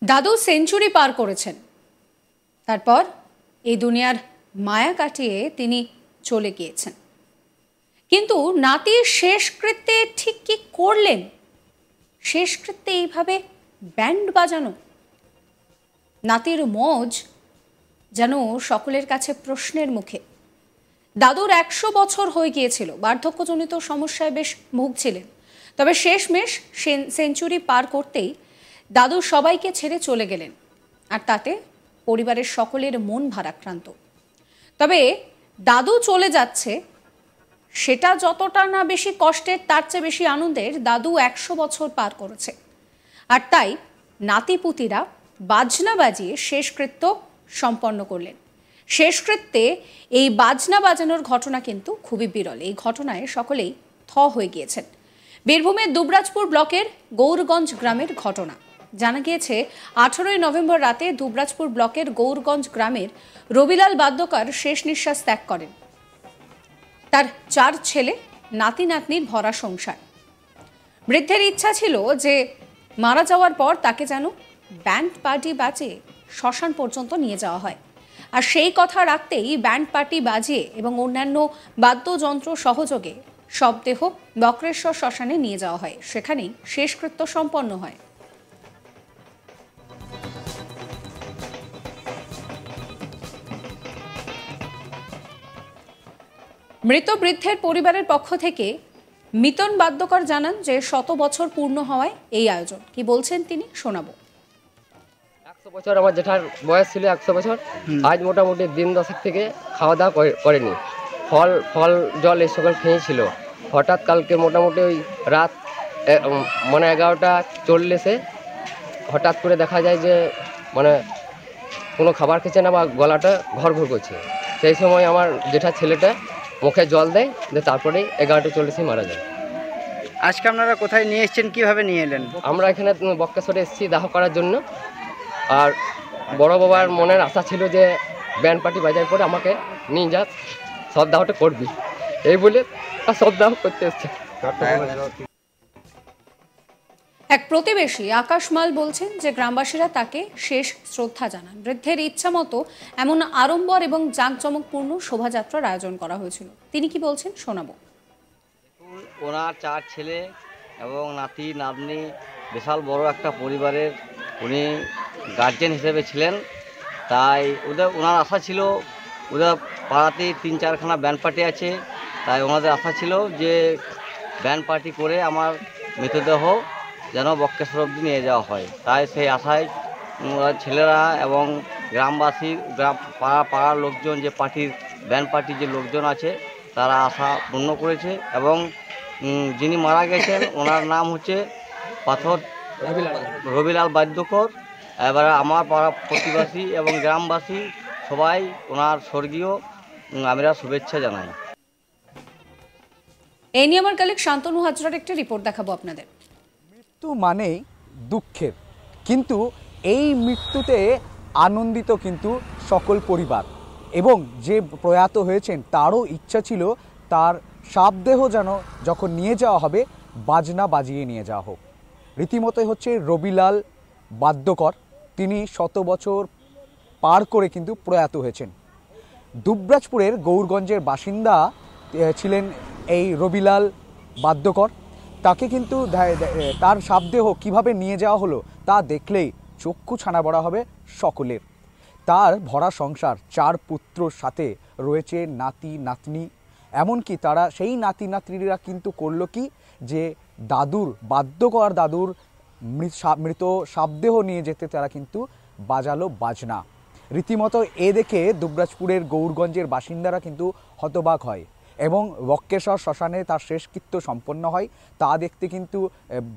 দাদু সেঞ্চুরি পার করেছেন, তারপর এই দুনিয়ার মায়া কাটিয়ে তিনি চলে গিয়েছেন। কিন্তু নাতির শেষকৃত্যে ঠিক কি করলেন? শেষকৃত্যে এইভাবে ব্যান্ড বাজানো, নাতির মজ যেন সকলের কাছে প্রশ্নের মুখে। দাদুর 100 বছর হয়ে গিয়েছিল, বার্ধক্যজনিত সমস্যায় বেশ ভুগছিলেন। তবে শেষমেশ সেঞ্চুরি পার করতেই দাদু সবাইকে ছেড়ে চলে গেলেন, আর তাতে পরিবারের সকলের মন ভারাক্রান্ত। তবে দাদু চলে যাচ্ছে সেটা যতটা না বেশি কষ্টের, তার চেয়ে বেশি আনন্দের। দাদু 100 বছর পার করেছে, আর তাই নাতিপুতিরা বাজনা বাজিয়ে শেষকৃত্য সম্পন্ন করলেন। শেষকৃত্যে এই বাজনা বাজানোর ঘটনা কিন্তু খুবই বিরল। এই ঘটনায় সকলেই থ হয়ে গিয়েছেন। বীরভূমের দুবরাজপুর ব্লকের গৌরগঞ্জ গ্রামের ঘটনা। জানা গিয়েছে 18ই নভেম্বর রাতে দুবরাজপুর ব্লকের গৌরগঞ্জ গ্রামের রবিলাল বাদ্যকর শেষ নিঃশ্বাস ত্যাগ করেন। তার 4 ছেলে, নাতি নাতনির ভরা সংসার। বৃদ্ধের ইচ্ছা ছিল যে মারা যাওয়ার পর তাকে যেন ব্যান্ড পার্টি বাজিয়ে শ্মশান পর্যন্ত নিয়ে যাওয়া হয়। আর সেই কথা রাখতেই ব্যান্ড পার্টি বাজিয়ে এবং অন্যান্য বাদ্যযন্ত্র সহযোগে শবদেহ বক্রেশ্বর শ্মশানে নিয়ে যাওয়া হয়। সেখানেই শেষকৃত্য সম্পন্ন হয়। মৃত বৃদ্ধের পরিবারের পক্ষ থেকে মিতন বাদ্যকর জানান যে 100 বছর পূর্ণ হওয়ায় এই আয়োজন। কি বলছেন তিনি, শোনাবো। 100 বছর আমার জেঠার বয়স ছিল 100 বছর। আজ মোটামুটি দিন 10 থেকে খাওয়া দাওয়া করেনি, ফল জল এই সকল খেয়েছিল। হঠাৎ কালকে মোটামুটি ওই রাত মানে 11টা 40-এ হঠাৎ করে দেখা যায় যে মানে কোনো খাবার খেছে না বা গলাটা ঘর ঘর করছে। সেই সময় আমার জেঠার ছেলেটা মুখে জল দেয়, যে তারপরেই 11টা 40-এ মারা যায়। আজকে আপনারা কোথায় নিয়ে এসেছেন, কিভাবে নিয়ে এলেন? আমরা এখানে বক্রেশ্বরে এসেছি দাহ করার জন্য। আর বড় বাবার মনের আশা ছিল যে ব্যান্ড পার্টি বাজার পরে আমাকে নিয়ে যা, সব দাহটা করবি, এই বলে সব দাহ করতে এসছে। এক প্রতিবেশী আকাশ মাল বলছেন যে গ্রামবাসীরা তাকে শেষ শ্রদ্ধা জানান। বৃদ্ধের ইচ্ছা মতো এমন আড়ম্বর এবং জাঁকজমকপূর্ণ শোভাযাত্রার আয়োজন করা হয়েছিল। তিনি কি বলছেন, শোনাবো। ওনার 4 ছেলে এবং নাতি নাতনি, বিশাল বড় একটা পরিবারের উনি গার্জেন হিসেবে ছিলেন। তাই ওনার আশা ছিল, ওদের পাড়াতেই 3-4খানা ব্যান্ড পার্টি আছে, তাই ওনাদের আশা ছিল যে ব্যান্ড পার্টি করে আমার মৃতদেহ যেন বক্রেশ্বর অবধি নিয়ে যাওয়া হয়। তাই সেই আশায় ছেলেরা এবং গ্রামবাসী, পাড়ার লোকজন, যে পার্টির ব্যান্ড পার্টির যে লোকজন আছে, তারা আশা পূর্ণ করেছে। এবং যিনি মারা গেছেন ওনার নাম হচ্ছে রবিলাল বাদ্যকর। এবারে আমার পাড়া প্রতিবাসী এবং গ্রামবাসী সবাই ওনার স্বর্গীয় আমরা শুভেচ্ছা জানাই। এই নিয়ে আমার কালেক্ট শান্তনু হাজরার একটি রিপোর্ট দেখাবো আপনাদের। মৃত্যু মানেই দুঃখের, কিন্তু এই মৃত্যুতে আনন্দিত কিন্তু সকল পরিবার। এবং যে প্রয়াত হয়েছেন তারও ইচ্ছা ছিল তার শবদেহ যেন যখন নিয়ে যাওয়া হবে বাজনা বাজিয়ে নিয়ে যাওয়া হোক। রীতিমতোই হচ্ছে রবিলাল বাদ্যকর, তিনি 100 বছর পার করে কিন্তু প্রয়াত হয়েছেন। দুবরাজপুরের গৌরগঞ্জের বাসিন্দা ছিলেন এই রবিলাল বাদ্যকর। তাকে কিন্তু তার শবদেহ কিভাবে নিয়ে যাওয়া হলো তা দেখলেই চক্ষু ছানা বড়া হবে সকলের। তার ভরা সংসার, 4 পুত্রর সাথে রয়েছে নাতি নাতনি। এমনকি তারা সেই নাতি নাতনিরা কিন্তু করলো কি, যে বাদ্যকর দাদুর মৃত শবদেহ নিয়ে যেতে তারা কিন্তু বাজালো বাজনা। রীতিমতো এ দেখে দুবরাজপুরের গৌরগঞ্জের বাসিন্দারা কিন্তু হতবাক হয় এবং বক্রেশ্বর শ্মশানে তার শেষকৃত্য সম্পন্ন হয়। তা দেখতে কিন্তু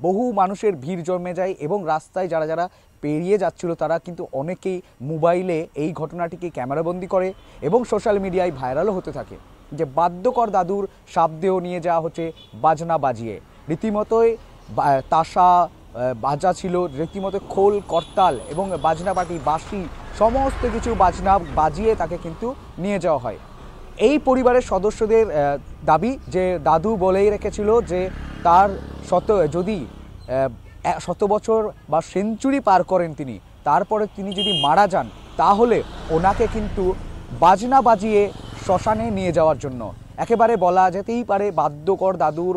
বহু মানুষের ভিড় জমে যায় এবং রাস্তায় যারা যারা পেরিয়ে যাচ্ছিল তারা কিন্তু অনেকেই মোবাইলে এই ঘটনাটিকে ক্যামেরাবন্দি করে এবং সোশ্যাল মিডিয়ায় ভাইরালও হতে থাকে যে বাদ্যকর দাদুর শবদেহ নিয়ে যাওয়া হচ্ছে বাজনা বাজিয়ে। রীতিমতোই তাসা বাজা ছিল, রীতিমতো খোল করতাল এবং বাজনা পাটি বাঁশি সমস্ত কিছু বাজনা বাজিয়ে তাকে কিন্তু নিয়ে যাওয়া হয়। এই পরিবারের সদস্যদের দাবি যে দাদু বলেই রেখেছিল যে তার যদি 100 বছর বা সেঞ্চুরি পার করেন তিনি, তারপরে তিনি যদি মারা যান তাহলে ওনাকে কিন্তু বাজনা বাজিয়ে শ্মশানে নিয়ে যাওয়ার জন্য একেবারে বলা যেতেই পারে বাদ্যকর দাদুর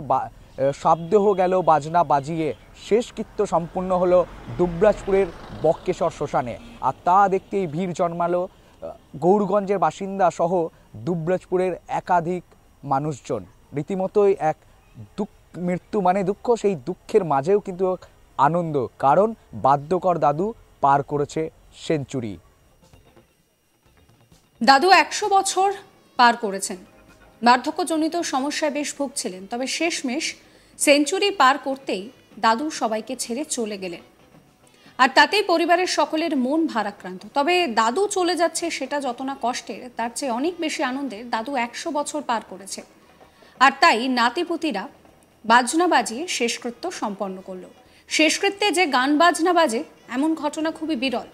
শব্দেহ গেল বাজনা বাজিয়ে শেষকৃত্য সম্পূর্ণ হলো দুবরাজপুরের বক্রেশ্বর শ্মশানে। আর তা দেখতেই ভিড় জন্মালো গৌরগঞ্জের বাসিন্দা সহ দুবরাজপুরের একাধিক মানুষজন। রীতিমতোই এক মৃত্যু মানে দুঃখ, সেই দুঃখের মাঝেও কিন্তু আনন্দ, কারণ বাদ্যকর দাদু পার করেছে সেঞ্চুরি। দাদু 100 বছর পার করেছেন। বার্ধক্যজনিত সমস্যায় বেশ ভুগছিলেন, তবে শেষমেশ সেঞ্চুরি পার করতেই দাদু সবাইকে ছেড়ে চলে গেলেন। আর তাতেই পরিবারের সকলের মন ভারাক্রান্ত। তবে দাদু চলে যাচ্ছে সেটা যত না কষ্টের, তার চেয়ে অনেক বেশি আনন্দের দাদু 100 বছর পার করেছে। আর তাই নাতিপুতিরা বাজনা বাজিয়ে শেষকৃত্য সম্পন্ন করলো। শেষকৃত্যে যে গান বাজনা বাজে এমন ঘটনা খুবই বিরল।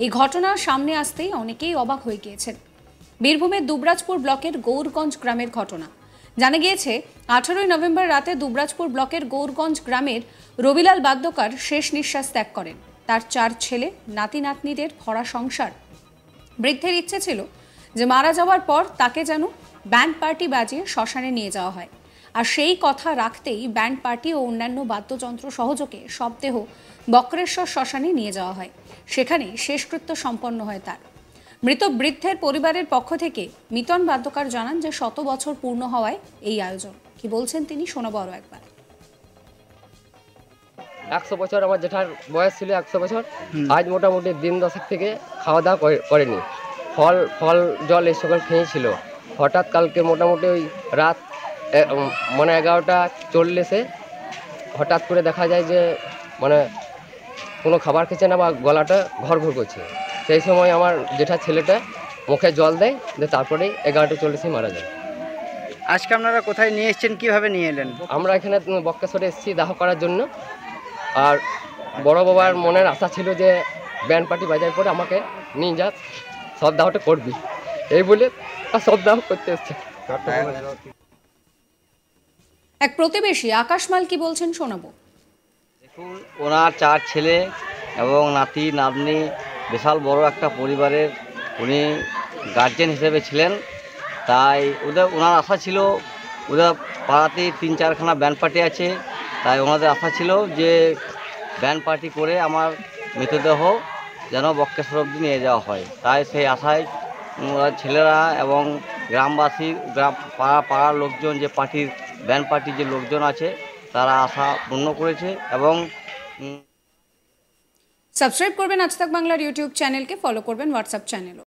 এই ঘটনা সামনে আসতেই অনেকেই অবাক হয়ে গিয়েছেন। বীরভূমের দুবরাজপুর ব্লকের গৌরগঞ্জ গ্রামের ঘটনা। জানা গিয়েছে 18ই নভেম্বর রাতে দুবরাজপুর ব্লকের গৌরগঞ্জ গ্রামের রবিলাল বাদ্যকার শেষ নিঃশ্বাস ত্যাগ করেন। তার 4 ছেলে নাতি নাতনিদের ভরা সংসার। বৃদ্ধের ইচ্ছে ছিল যে মারা যাওয়ার পর তাকে যেন ব্যান্ড পার্টি বাজিয়ে শ্মশানে নিয়ে যাওয়া হয়। আর সেই কথা রাখতেই ব্যান্ড পার্টি ও অন্যান্য বাদ্যযন্ত্র সহযোগে শবদেহ বক্রেশ্বর শ্মশানে নিয়ে যাওয়া হয়। সেখানে শেষকৃত্য সম্পন্ন হয় তার। মৃত বৃদ্ধের পরিবারের পক্ষ থেকে মিতন বাদ্যকার জানান যে 100 বছর পূর্ণ হওয়ায় এই আয়োজন। কি বলছেন তিনি শোনাবো আরো একবার। 100 বছর আমার জেঠার বয়স ছিল 100 বছর। আজ মোটামুটি দিন 10 থেকে খাওয়া দাওয়া করেনি, ফল জল এই সকল খেয়েছিল। হঠাৎ কালকে মোটামুটি ওই রাত মানে 11:40 হঠাৎ করে দেখা যায় যে মানে কোনো খাবার খেছে না বা গলাটা ঘর করছে। সেই সময় আমার জেঠার ছেলেটা মুখে জল দেয়, তারপরেই 11:40 মারা যায়। আজকে আপনারা কোথায় নিয়ে এসেছেন, কিভাবে নিয়ে এলেন? আমরা এখানে বক্রেশ্বরে এসেছি দাহ করার জন্য। আর বড় বাবার মনের আশা ছিল যে ব্যান্ড পার্টি বাজার পরে আমাকে নিয়ে যা, সব দাহটা করবি, এই বলে সব দাহ করতে এসছে। এক প্রতিবেশী আকাশ মাল কি বলছেন শোনাবো। দেখুন, ওনার 4 ছেলে এবং নাতি নাতনি, বিশাল বড় একটা পরিবারের উনি গার্জেন হিসেবে ছিলেন। তাই ওনার আশা ছিল, ওদের পাড়াতেই 3-4খানা ব্যান্ড পার্টি আছে, তাই ওনাদের আশা ছিল যে ব্যান্ড পার্টি করে আমার মৃতদেহ যেন বক্রেশ্বর অবধি নিয়ে যাওয়া হয়। তাই সেই আশায় ছেলেরা এবং গ্রামবাসী পাড়ার লোকজন, যে পার্টির ব্যান্ড পার্টির যে লোকজন আছে, তারা আশা পূর্ণ করেছে। এবং সাবস্ক্রাইব করবেন আজ তাক বাংলার ইউটিউব চ্যানেলকে, ফলো করবেন হোয়াটসঅ্যাপ চ্যানেলও।